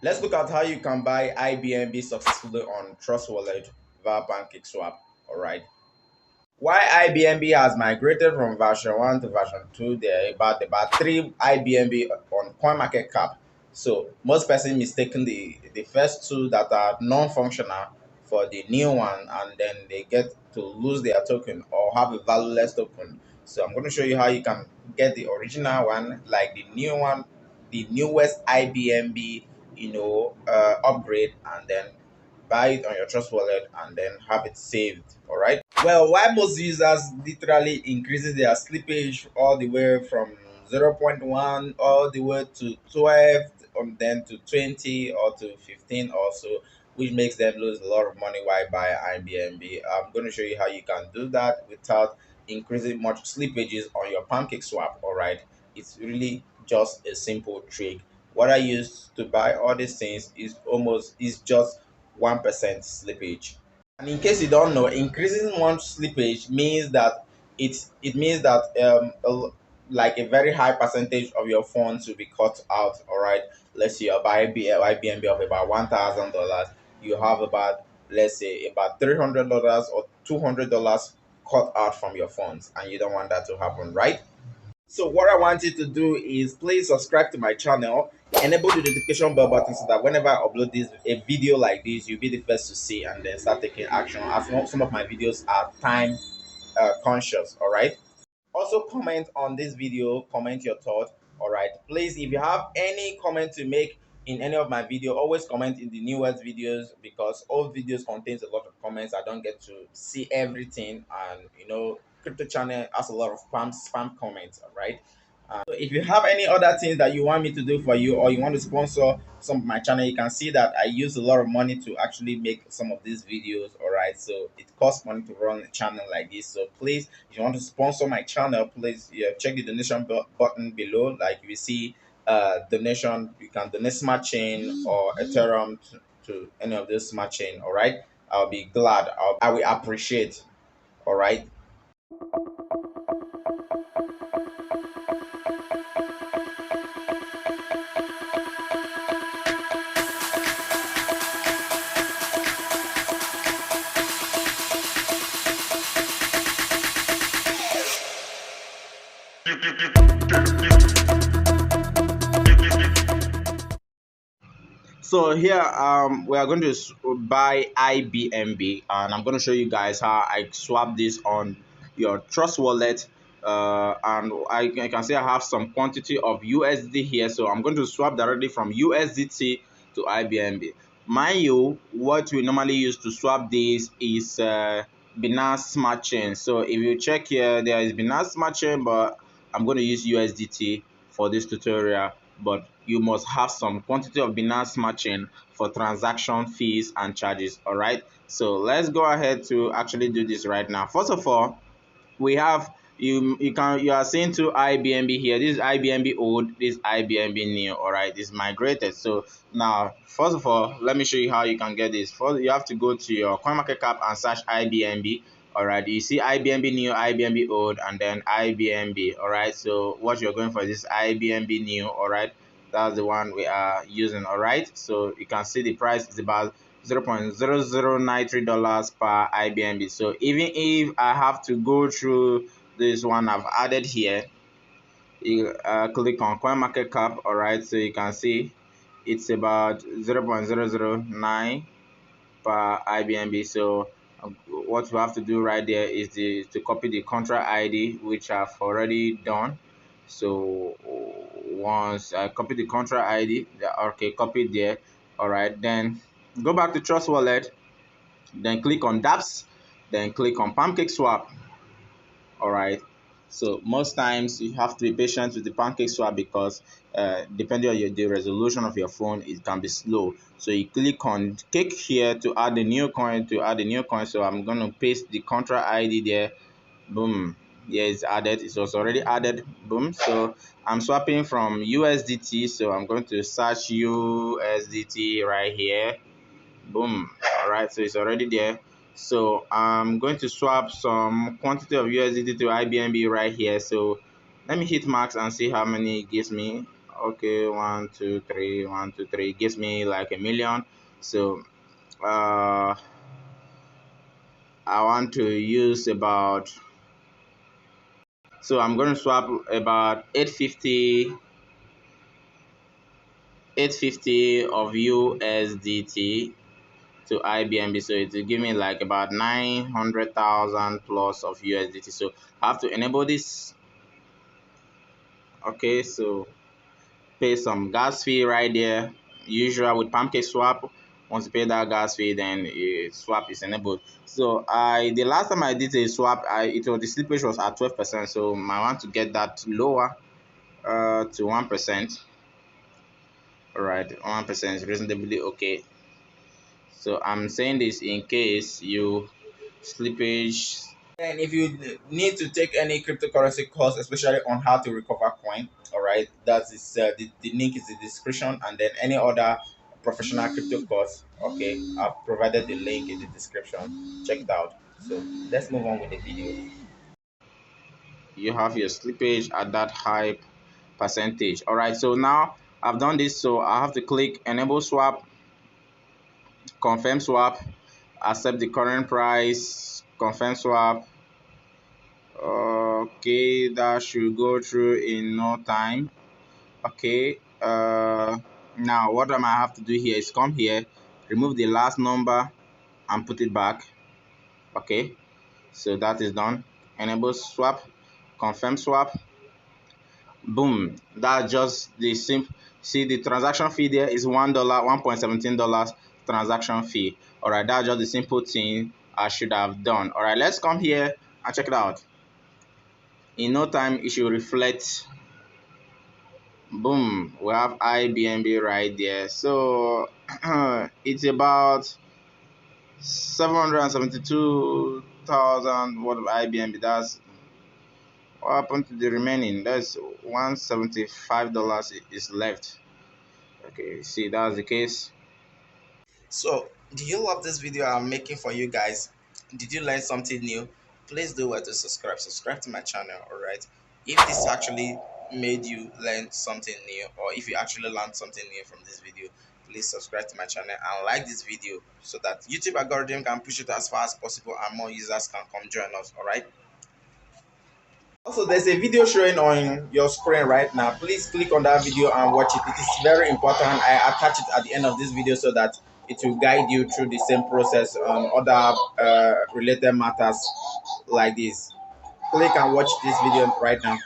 Let's look at how you can buy ibnb successfully on Trust Wallet via pancakeswap. All right. Why ibnb has migrated from version 1 to version 2, there are about 3 ibnb on CoinMarketCap. So most person mistaken the first two that are non-functional for the new one, and then they get to lose their token or have a valueless token. So I'm going to show you how you can get the original one, like the new one, the newest ibnb, upgrade, and then buy it on your Trust Wallet and then have it saved. All right. Well, why most users literally increases their slippage all the way from 0.1 all the way to 12, and then to 20 or to 15 also, which makes them lose a lot of money while buying IBNB. I'm going to show you how you can do that without increasing much slippages on your pancakeswap. All right. It's really just a simple trick. What I use to buy all these things is just 1% slippage. And in case you don't know, increasing one slippage means that it means that like a very high percentage of your funds will be cut out. All right, let's say you buy IBNB of about $1,000, you have about, let's say, about $300 or $200 cut out from your funds, and you don't want that to happen, right? So what I want you to do is please subscribe to my channel, enable the notification bell button so that whenever I upload a video like this, you'll be the first to see and then start taking action. As some of my videos are time conscious, all right? Also comment on this video, comment your thought, all right? Please, if you have any comment to make in any of my video, always comment in the newest videos, because all videos contains a lot of comments. I don't get to see everything, and crypto channel has a lot of spam comments, all right? So if you have any other things that you want me to do for you, or you want to sponsor some of my channel, you can see that I use a lot of money to actually make some of these videos. All right, so it costs money to run a channel like this. So please, if you want to sponsor my channel, please, check the donation button below. Like you see, donation, you can donate smart chain or Ethereum to any of those smart chain. All right, I'll be glad. I will appreciate. All right. So here we are going to buy ibnb, and I'm going to show you guys how I swap this on your Trust Wallet. And I can see I have some quantity of USD here, so I'm going to swap directly from USDT to ibnb. Mind you, what we normally use to swap this is Binance Smart Chain. So if you check here, there is Binance Smart Chain, but I'm going to use USDT for this tutorial. But you must have some quantity of Binance Smart Chain for transaction fees and charges. All right, so let's go ahead to actually do this right now. First of all, we have you are seeing two ibnb here. This is ibnb old, this is ibnb new. All right, this is migrated. So now, first of all, let me show you how you can get this. First, you have to go to your CoinMarketCap and search ibnb. All right, you see ibnb new, ibnb old, and then ibnb. All right, so what you're going for is this ibnb new. All right, that's the one we are using. All right, so you can see the price is about $0.0093 per ibnb. So even if I have to go through this one I've added here, you click on CoinMarketCap. All right, so you can see it's about 0.009 per ibnb. So what we have to do right there is to copy the contract ID, which I've already done. So once I copy the contract ID, okay, copy it there. All right, then go back to Trust Wallet, then click on dApps, then click on pancakeswap. All right, so most times you have to be patient with the pancakeswap, because depending on the resolution of your phone, it can be slow. So you click on cake here to add the new coin, so I'm going to paste the contract ID there. Boom, yeah, it's added. It was already added. Boom. So I'm swapping from USDT, so I'm going to search USDT right here. Boom. All right, so it's already there. So I'm going to swap some quantity of USDT to ibnb right here. So let me hit max and see how many it gives me. Okay, 1 2 3 1 2 3 gives me like 1 million. So I want to use about, so I'm going to swap about 850 of USDT to IBNB. So it will give me like about 900,000 plus of USDT. So I have to enable this. Okay, so pay some gas fee right there. Usual with pancakeswap. Once you pay that gas fee, then a swap is enabled. So the last time I did a swap, the slippage was at 12%. So I want to get that lower to 1%. All right, 1% is reasonably okay. So I'm saying this in case you slippage. And if you need to take any cryptocurrency course, especially on how to recover coin, all right, that is the link is in the description, and then any other professional crypto course, okay, I've provided the link in the description. Check it out. So let's move on with the video. You have your slippage at that high percentage. All right, so now I've done this, so I have to click enable swap, confirm swap, accept the current price, confirm swap. Okay, that should go through in no time. Okay, now what I might have to do here is come here, remove the last number and put it back. Okay, so that is done. Enable swap, confirm swap. Boom, that's just the simple. See, the transaction fee there is $1, $1.17 transaction fee. All right, that's just the simple thing I should have done. All right, let's come here and check it out. In no time, it should reflect. Boom, we have IBNB right there. So it's about 772,000 worth of IBNB. That's what happened to the remaining. That's $175 is left. Okay, see, that's the case. So, do you love this video I'm making for you guys? Did you learn something new? Please do well to subscribe. Subscribe to my channel, alright? If this actually made you learn something new, or if you actually learned something new from this video, please subscribe to my channel and like this video so that YouTube algorithm can push it as far as possible and more users can come join us, alright? Also, there's a video showing on your screen right now. Please click on that video and watch it. It is very important. I attach it at the end of this video so that it will guide you through the same process on other related matters like this. Click and watch this video right now.